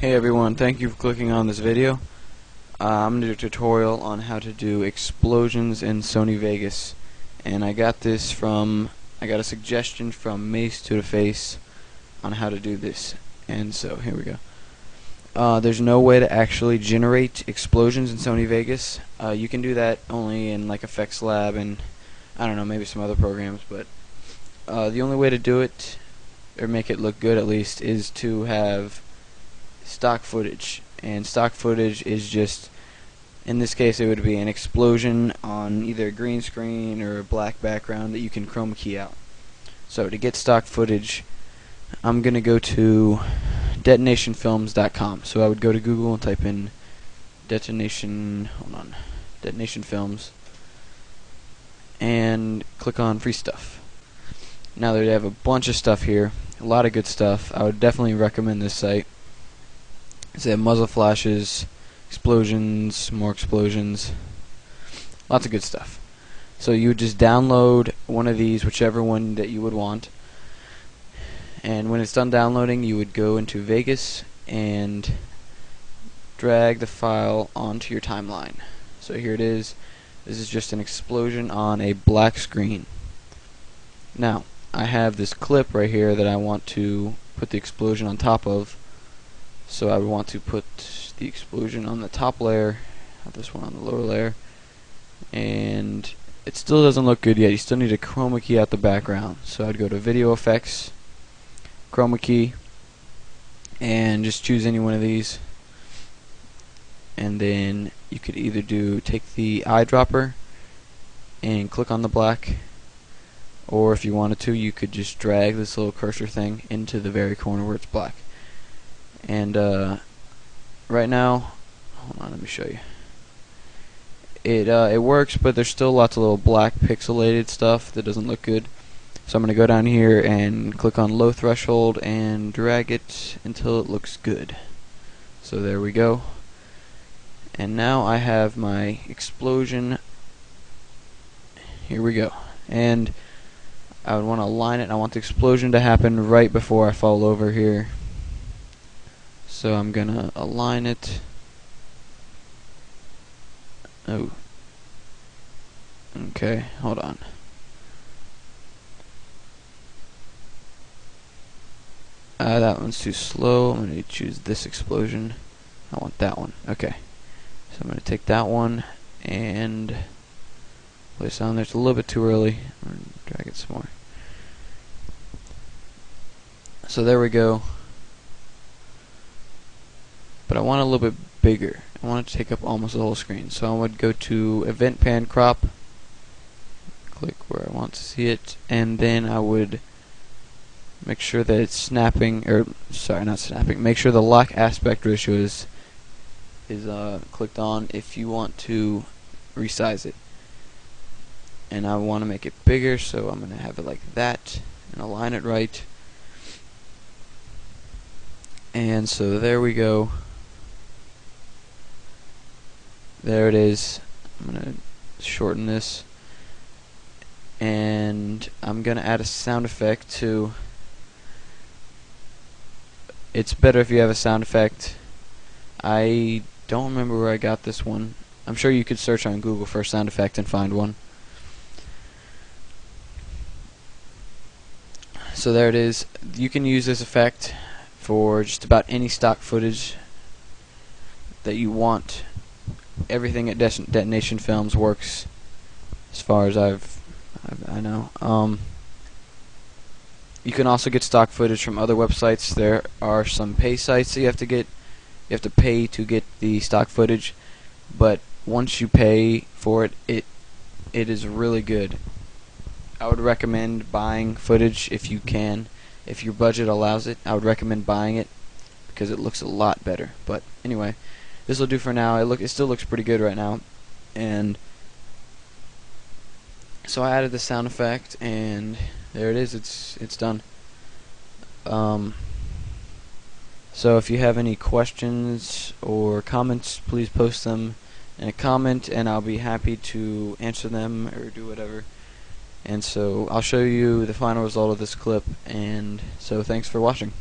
Hey everyone, thank you for clicking on this video. I'm going to do a tutorial on how to do explosions in Sony Vegas, and I got a suggestion from Mace to the Face on how to do this, and so here we go. There's no way to actually generate explosions in Sony Vegas. You can do that only in like Effects Lab and I don't know, maybe some other programs, but the only way to do it, or make it look good at least, is to have stock footage, and stock footage is just, in this case it would be an explosion on either a green screen or a black background that you can chroma key out. So to get stock footage, I'm gonna go to detonationfilms.com. So I would go to Google and type in detonation films and click on free stuff. Now they have a bunch of stuff here, a lot of good stuff. I would definitely recommend this site. They have muzzle flashes, explosions, more explosions, lots of good stuff. So you would just download one of these, whichever one that you would want, and when it's done downloading you would go into Vegas and drag the file onto your timeline. So here it is. This is just an explosion on a black screen. Now I have this clip right here that I want to put the explosion on top of. So I would want to put the explosion on the top layer, not this one, on the lower layer, and it still doesn't look good yet. You still need to chroma key out the background. So I'd go to Video Effects, Chroma Key, and just choose any one of these, and then you could either take the eyedropper and click on the black, or if you wanted to you could just drag this little cursor thing into the very corner where it's black. And right now, hold on, let me show you. It works, but there's still lots of little black pixelated stuff that doesn't look good. So I'm going to go down here and click on low threshold and drag it until it looks good. So there we go. And now I have my explosion. Here we go. And I would want to align it. I want the explosion to happen right before I fall over here. So I'm gonna align it. Oh. Okay, hold on. That one's too slow. I'm gonna choose this explosion. I want that one. Okay. So I'm gonna take that one and place it on there. It's a little bit too early. I'm gonna drag it some more. So there we go. But I want it a little bit bigger. I want it to take up almost the whole screen. So I would go to Event Pan Crop, click where I want to see it, and then I would make sure that it's snapping, or sorry, not snapping. Make sure the lock aspect ratio is clicked on if you want to resize it. And I want to make it bigger, so I'm going to have it like that and align it right. And so there we go. There it is. I'm going to shorten this, and I'm going to add a sound effect too. It's better if you have a sound effect. I don't remember where I got this one. I'm sure you could search on Google for a sound effect and find one. So there it is. You can use this effect for just about any stock footage that you want. Everything at Detonation Films works, as far as I know. You can also get stock footage from other websites. There are some pay sites that you have to pay to get the stock footage, but once you pay for it, it is really good. I would recommend buying footage if you can. If your budget allows it, I would recommend buying it because it looks a lot better. But anyway, this will do for now. It still looks pretty good right now. And so I added the sound effect, and there it is. It's done. So if you have any questions or comments, please post them in a comment, and I'll be happy to answer them or do whatever. And so I'll show you the final result of this clip, and so thanks for watching.